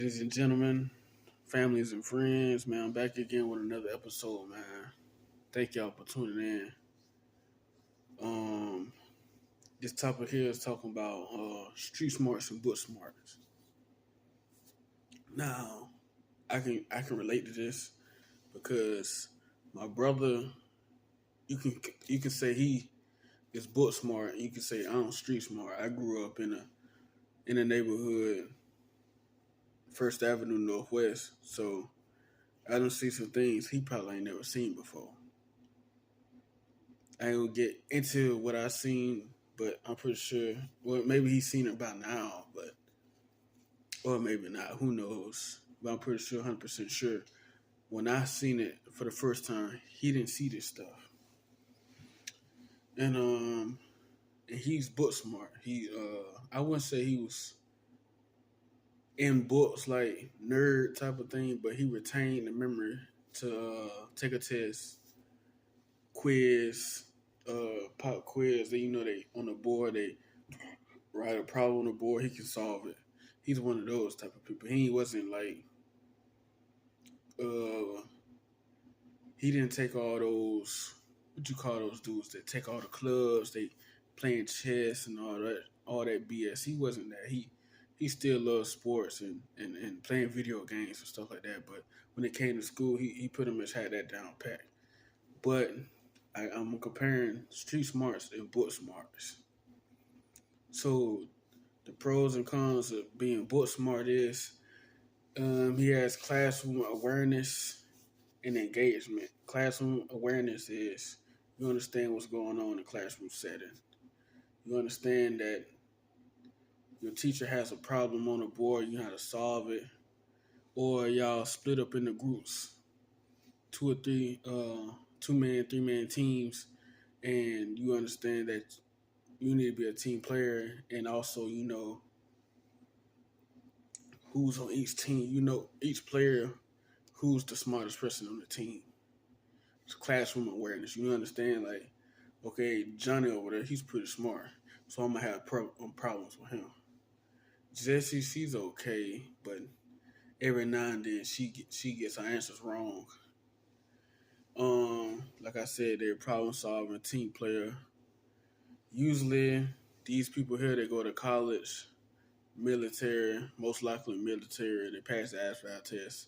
Ladies and gentlemen, families and friends, man, I'm back again with another episode, man. Thank y'all for tuning in. Um, this topic here is talking about street smarts and book smarts. Now, I can relate to this because my brother, you can you can say he is book smart, and you can say I'm street smart. I grew up in a neighborhood, First Avenue Northwest, so I don't see some things he probably ain't never seen before. I ain't gonna get into what I seen, but I'm pretty sure. Well, maybe he's seen it by now, but or maybe not. Who knows? But I'm pretty sure, 100% sure. When I seen it for the first time, he didn't see this stuff, and he's book smart. I wouldn't say he was in books like nerd type of thing, but he retained the memory to take a test, quiz, pop quiz. They on the board they write a problem on the board, he can solve it. He's one of those type of people. He wasn't like uh he didn't take all those what you call those dudes that take all the clubs, they playing chess and all that BS. He wasn't that. He still loves sports and playing video games and stuff like that. But when it came to school, he pretty much had that down pat. But I'm comparing street smarts and book smarts. So the pros and cons of being book smart is he has classroom awareness and engagement. Classroom awareness is you understand what's going on in the classroom setting. You understand that your teacher has a problem on the board, you know how to solve it, or y'all split up into groups, two or three, 2-man, 3-man teams, and you understand that you need to be a team player, and also you know who's on each team. You know each player who's the smartest person on the team. It's classroom awareness. You understand, like, okay, Johnny over there, he's pretty smart, so I'm gonna have problems with him. Jessie, she's okay, but every now and then she gets her answers wrong. Like I said, they're problem solving, team player. Usually, these people here they go to college, military, most likely military. They pass the ASVAB test,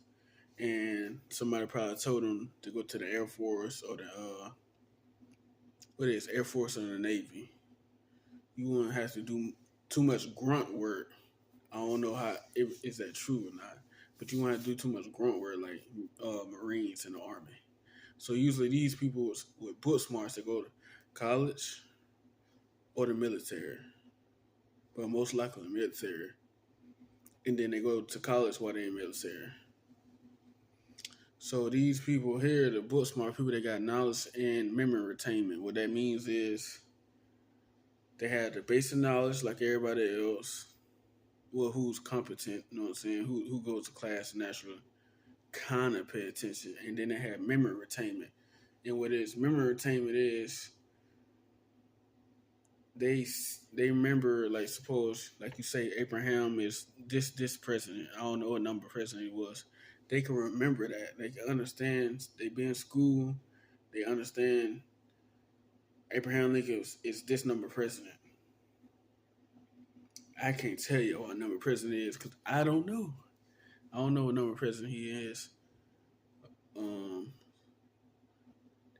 and somebody probably told them to go to the Air Force or the Air Force or the Navy. You won't have to do too much grunt work. I don't know how is that true or not, but you won't have to do too much grunt work like Marines in the Army. So usually these people with book smarts they go to college or the military, but most likely the military, and then they go to college while they're in military. So these people here, the book smart people, they got knowledge and memory retainment. What that means is they have the basic knowledge like everybody else. Well, who's competent, you know what I'm saying? Who goes to class naturally, kind of pay attention. And then they have memory retainment. And what is memory retainment is they remember, like, suppose, like you say, Abraham is this president. I don't know what number president he was. They can remember that. They can understand. They be in school. They understand Abraham Lincoln is this number president. I can't tell you what number president is because I don't know. I don't know what number president he is. Um,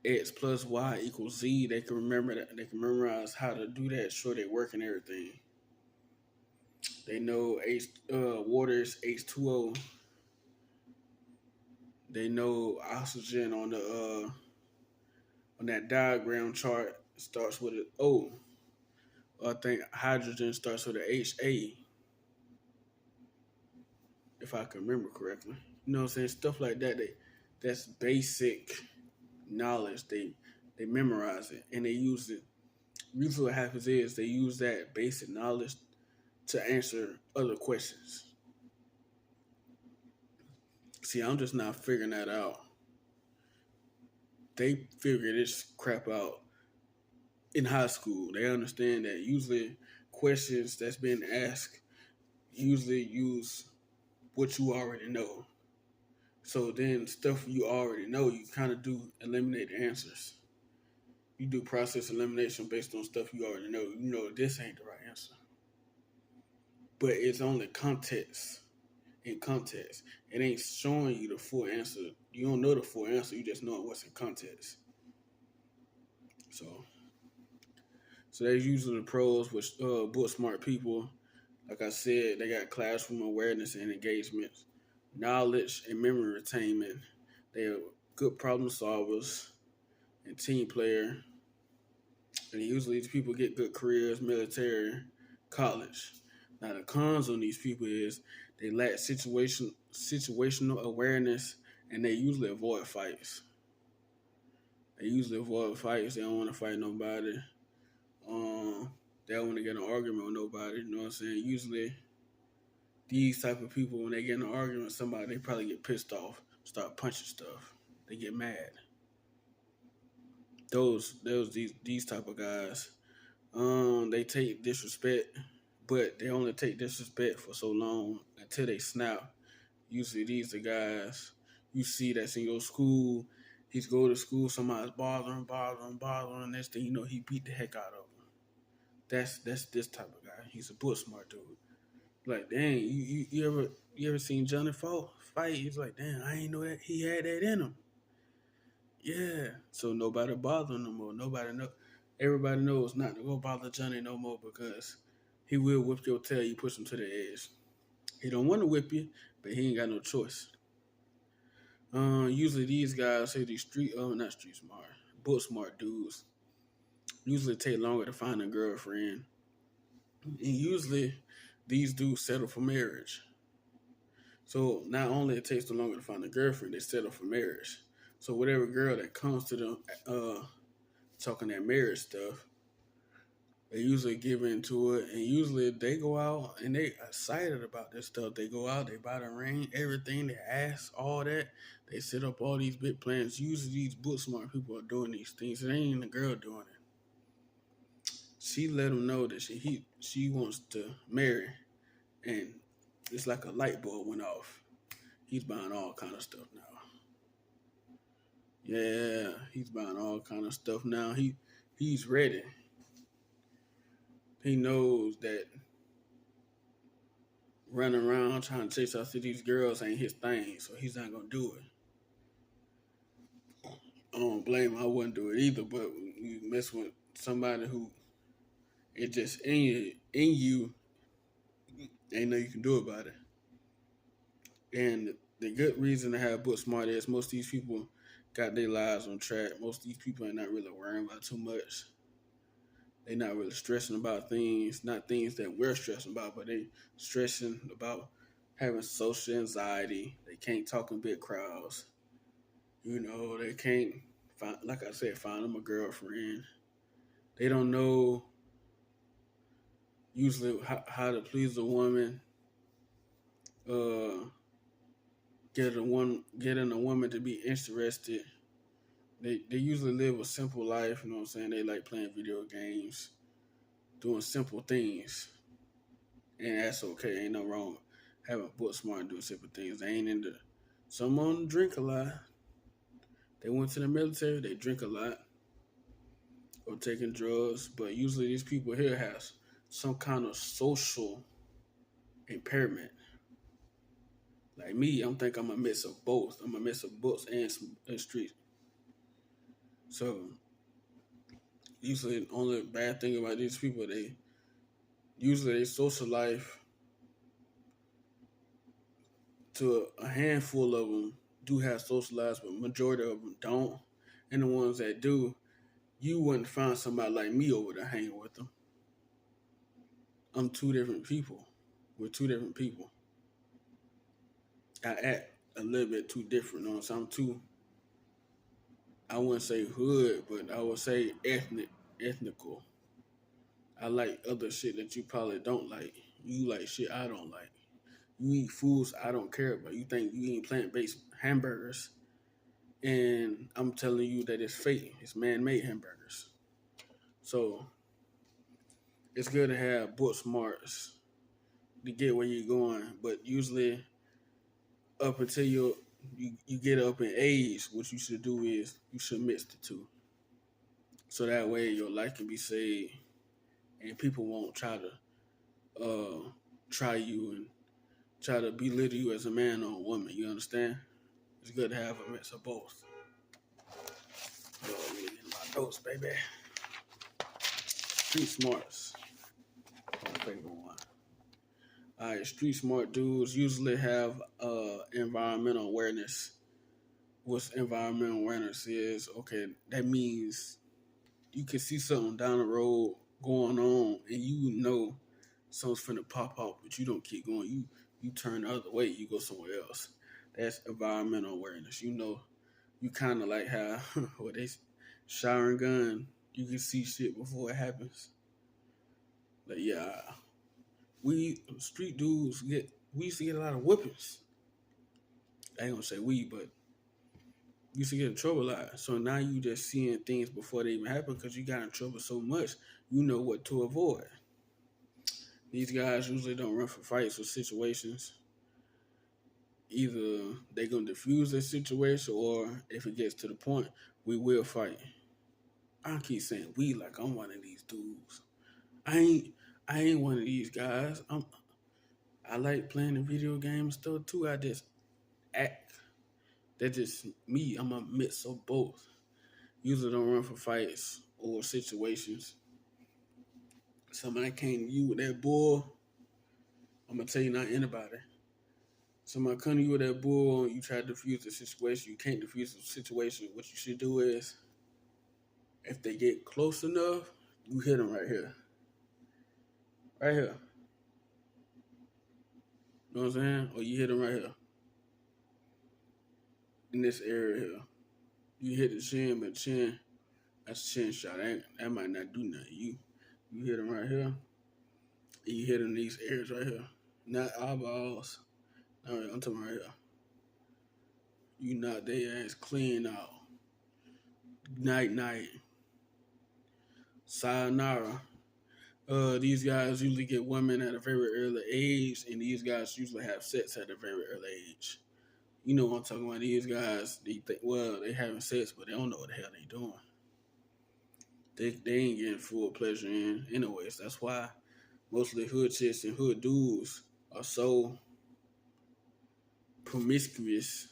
X plus Y equals Z. They can remember that. They can memorize how to do that. Sure, they work and everything. They know water is H2O. They know oxygen on the on that diagram chart starts with an O. I think hydrogen starts with an HA, if I can remember correctly. You know what I'm saying? Stuff like that. That's basic knowledge. They memorize it and they use it. Usually what happens is they use that basic knowledge to answer other questions. See, I'm just not figuring that out. They figure this crap out in high school. They understand that usually questions that's being asked usually use what you already know. So then stuff you already know, you kind of do eliminate answers. You do process elimination based on stuff you already know. You know this ain't the right answer. But it's only context. In context. It ain't showing you the full answer. You don't know the full answer, you just know what's in context. So that's usually the pros with book smart people. Like I said, they got classroom awareness and engagement, knowledge and memory retainment. They are good problem solvers and team player. And usually these people get good careers, military, college. Now the cons on these people is they lack situational awareness and they usually avoid fights. They usually avoid fights. They don't want to fight nobody. They don't want to get in an argument with nobody. You know what I'm saying? Usually these type of people, when they get in an argument with somebody, they probably get pissed off, start punching stuff. They get mad. These type of guys. They take disrespect, but they only take disrespect for so long until they snap. Usually these are guys you see that's in your school. He's go to school, somebody's bothering. Next thing you know, he beat the heck out of him. That's this type of guy. He's a book smart dude. Like, dang, you ever seen Johnny Fall fight? He's like, damn, I ain't know that he had that in him. Yeah. So nobody bothering him more. Everybody knows not to go bother Johnny no more because he will whip your tail. You push him to the edge. He don't want to whip you, but he ain't got no choice. Usually these guys say these not street smart, book smart dudes. Usually take longer to find a girlfriend. And usually these dudes settle for marriage. So not only it takes them longer to find a girlfriend, they settle for marriage. So whatever girl that comes to them talking that marriage stuff, they usually give into it, and usually they go out and they excited about this stuff. They go out, they buy the ring, everything, they ask, all that. They set up all these big plans. Usually these book smart people are doing these things. It ain't even the girl doing it. She let them know that she wants to marry, and it's like a light bulb went off. He's buying all kind of stuff now. Yeah, he's buying all kind of stuff now. He's ready. He knows that running around trying to chase after these girls ain't his thing, so he's not gonna do it. I don't blame him. I wouldn't do it either, but you mess with somebody who it just in you, ain't nothing you can do about it. And the good reason to have book smart is most of these people got their lives on track. Most of these people are not really worrying about too much. They not really stressing about things, not things that we're stressing about, but they stressing about having social anxiety. They can't talk in big crowds. You know, they can't find, like I said, find them a girlfriend. They don't know usually how to please a woman. Getting a woman to be interested. They usually live a simple life, you know what I'm saying? They like playing video games, doing simple things. And that's okay. Ain't no wrong having book smart and doing simple things. They ain't into some of them drink a lot. They went to the military, they drink a lot. Or taking drugs. But usually these people here have some kind of social impairment. Like me, I'm a mix of both. I'm a mix of books and street. So usually the only bad thing about these people, they social life to a handful of them do have social lives, but majority of them don't. And the ones that do, you wouldn't find somebody like me over there hanging with them. I'm two different people. We're two different people. I act a little bit too different. You know? So I'm too, I wouldn't say hood, but I would say ethnical. I like other shit that you probably don't like. You like shit I don't like. You eat foods I don't care about. You think you eat plant-based hamburgers, and I'm telling you that it's fake. It's man-made hamburgers. So it's good to have book smarts to get where you're going, but usually up until you get up in age, what you should do is you should mix the two. So that way your life can be saved and people won't try to try you and try to belittle you as a man or a woman. You understand? It's good to have a mix of both. Let me get my notes, baby. Street smarts. My favorite one. All right, street smart dudes usually have environmental awareness. What's environmental awareness is? Okay, that means you can see something down the road going on, and you know something's finna pop up, but you don't keep going. You turn the other way. You go somewhere else. That's environmental awareness. You know, you kind of like how what they showering gun. You can see shit before it happens. Like yeah, we street dudes we used to get a lot of whippings. I ain't gonna say we, but you used to get in trouble a lot. So now you just seeing things before they even happen because you got in trouble so much, you know what to avoid. These guys usually don't run for fights or situations. Either they gonna defuse the situation, or if it gets to the point, we will fight. I keep saying we like I'm one of these dudes. I ain't one of these guys. I like playing the video games stuff too. I just act. That's just me. I'm a mix of both. Usually don't run for fights or situations. Somebody came to you with that bull, I'm gonna tell you not anybody. Somebody come to you with that bull, you try to defuse the situation, you can't defuse the situation. What you should do is, if they get close enough, you hit them right here. Right here. You know what I'm saying? Or you hit them right here. In this area here. You hit the chin, but chin, that's a chin shot. That might not do nothing. You hit them right here. And you hit them in these areas right here. Not eyeballs. All right, I'm talking right here. You knock their ass clean out. Night, night. Sayonara. These guys usually get women at a very early age, and these guys usually have sex at a very early age. You know what I'm talking about. These guys, they think, well, they having sex, but they don't know what the hell they doing. They ain't getting full pleasure in anyways. That's why mostly hood chicks and hood dudes are so promiscuous.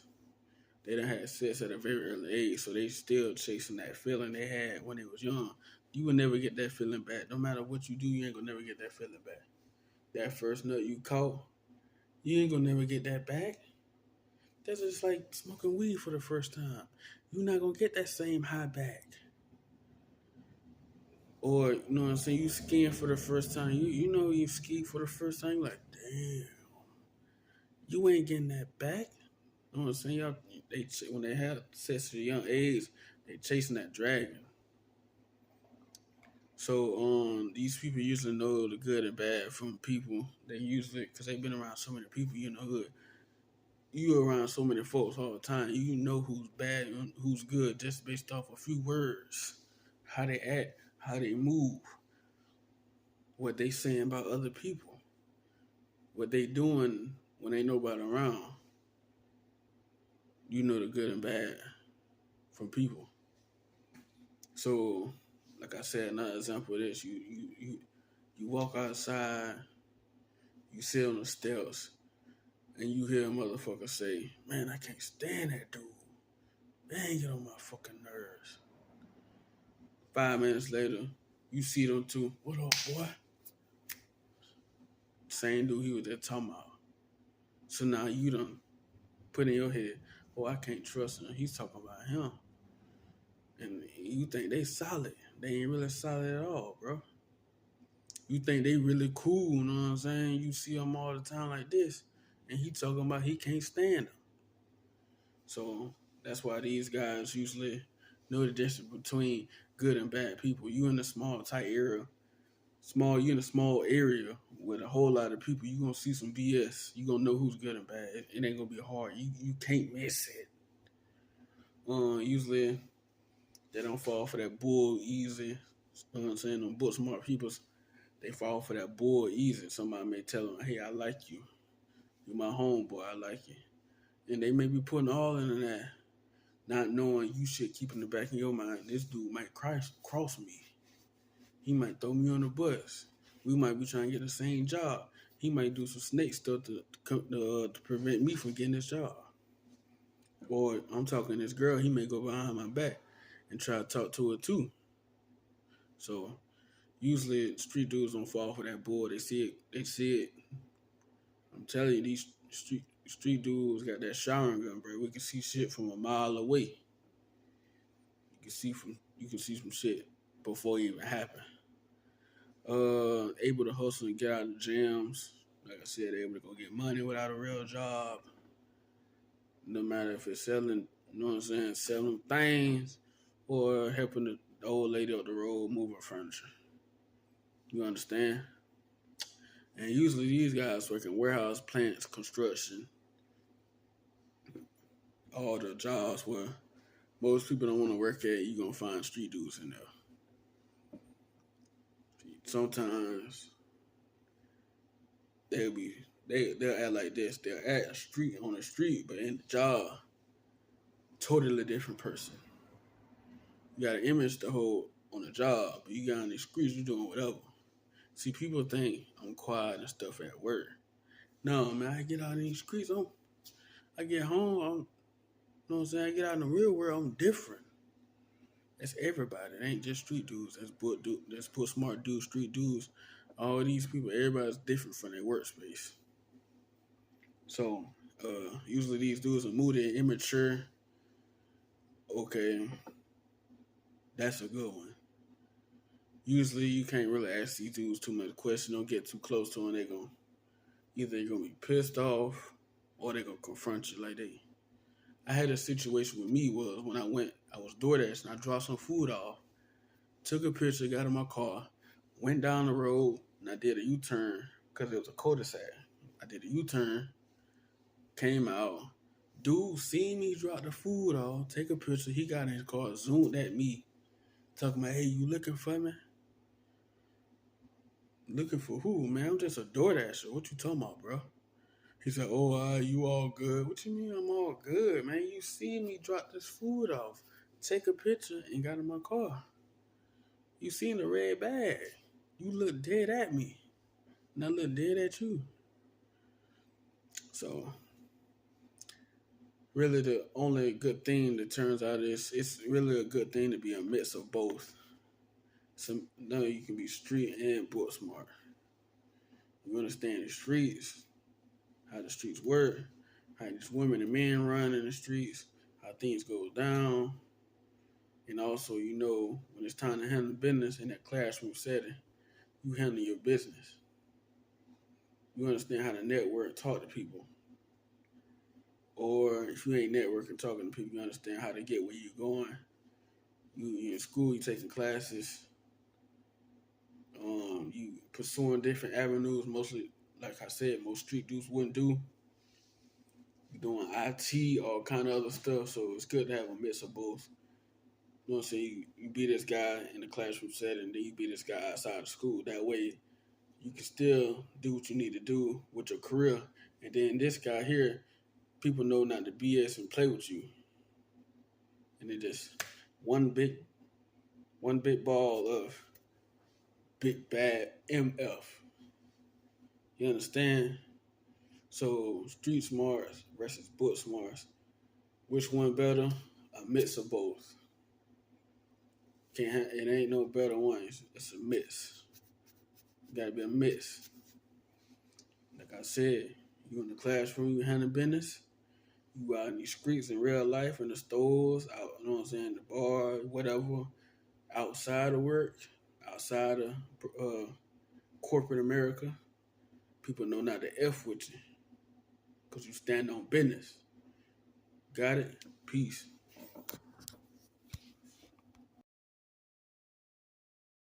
They done had sex at a very early age, so they still chasing that feeling they had when they was young. You will never get that feeling back. No matter what you do, you ain't gonna never get that feeling back. That first nut you caught, you ain't gonna never get that back. That's just like smoking weed for the first time. You're not gonna get that same high back. Or, you know what I'm saying, you skiing for the first time. You know you ski for the first time, you're like, damn, you ain't getting that back. You know what I'm saying? Y'all, when they have sex at a young age, they chasing that dragon. So these people usually know the good and bad from people. They usually, because they've been around so many people, you know, hood. You around so many folks all the time. You know who's bad and who's good just based off a few words, how they act, how they move, what they saying about other people, what they doing when ain't nobody around. You know the good and bad from people. So, like I said, another example of this: you walk outside, you sit on the steps, and you hear a motherfucker say, "Man, I can't stand that dude. Man, get on my fucking nerves." 5 minutes later, you see them too. What up, boy? Same dude he was there talking about. So now you done put in your head, oh, I can't trust him. He's talking about him. And you think they solid. They ain't really solid at all, bro. You think they really cool, you know what I'm saying? You see them all the time like this, and he talking about he can't stand them. So that's why these guys usually know the difference between good and bad people. You in a small, tight area, you in a small area with a whole lot of people, you gonna see some BS. You gonna know who's good and bad. It ain't gonna be hard. You can't miss it. Usually they don't fall for that bull easy. You know what I'm saying? Them book smart people, they fall for that bull easy. Somebody may tell them, hey, I like you. You're my homeboy, I like you. And they may be putting all in that, not knowing you should keep in the back of your mind, this dude might cross me. He might throw me on the bus. We might be trying to get the same job. He might do some snake stuff to prevent me from getting this job. Or I'm talking to this girl, he may go behind my back and try to talk to her too. So usually street dudes don't fall for that bull. They see it. They see it. I'm telling you, these street dudes got that showering gun, bro. We can see shit from a mile away. You can see some shit before it even happen. Able to hustle and get out of the jams. Like I said, able to go get money without a real job. No matter if it's selling, you know what I'm saying, selling things or helping the old lady up the road move her furniture. You understand? And usually these guys work in warehouse, plants, construction, all the jobs where most people don't want to work at. You're going to find street dudes in there. Sometimes they'll act like this. They'll act on the street, but in the job, totally different person. You got an image to hold on the job, but you got on the streets, you doing whatever. See, people think I'm quiet and stuff at work. No, man, I get out in these streets, I get home, you know what I'm saying? I get out in the real world, I'm different. That's everybody. It ain't just street dudes. That's put smart dudes, street dudes. All these people, everybody's different from their workspace. So, usually these dudes are moody, immature. Okay, that's a good one. Usually you can't really ask these dudes too much questions. Don't get too close to them. They're gonna be pissed off or they're gonna confront you like they. I had a situation with me was when I was DoorDash and I dropped some food off, took a picture, got in my car, went down the road, and I did a U-turn because it was a cul-de-sac. I did a U-turn, came out. Dude seen me drop the food off, take a picture. He got in his car, zoomed at me, talking about, hey, you looking for me? Looking for who, man? I'm just a DoorDasher. What you talking about, bro? He said, oh, you all good. What you mean I'm all good, man? You see me drop this food off, take a picture, and got in my car. You seen the red bag. You look dead at me. And I look dead at you. So, really the only good thing that turns out is it's really a good thing to be a mix of both. Now you can be street and book smart. You understand the streets, how the streets work, how these women and men run in the streets, how things go down. And also, you know, when it's time to handle business in that classroom setting, you handle your business. You understand how to network, talk to people. Or if you ain't networking, talking to people, you understand how to get where you're going. You in school, you taking classes. You pursuing different avenues, mostly, like I said, most street dudes wouldn't do. You doing IT, all kind of other stuff, so it's good to have a mix of both. You know what I'm saying? You be this guy in the classroom setting, then you be this guy outside of school. That way, you can still do what you need to do with your career. And then this guy here, people know not to BS and play with you. And it just one big ball of big bad MF. You understand? So street smarts versus book smarts. Which one better? A mix of both. It ain't no better one. It's a mix. Gotta be a mix. Like I said, you in the classroom, you handle business. You out in these streets in real life, in the stores, out, you know what I'm saying, the bar, whatever, outside of work, outside of corporate America, people know not to F with you because you stand on business. Got it? Peace.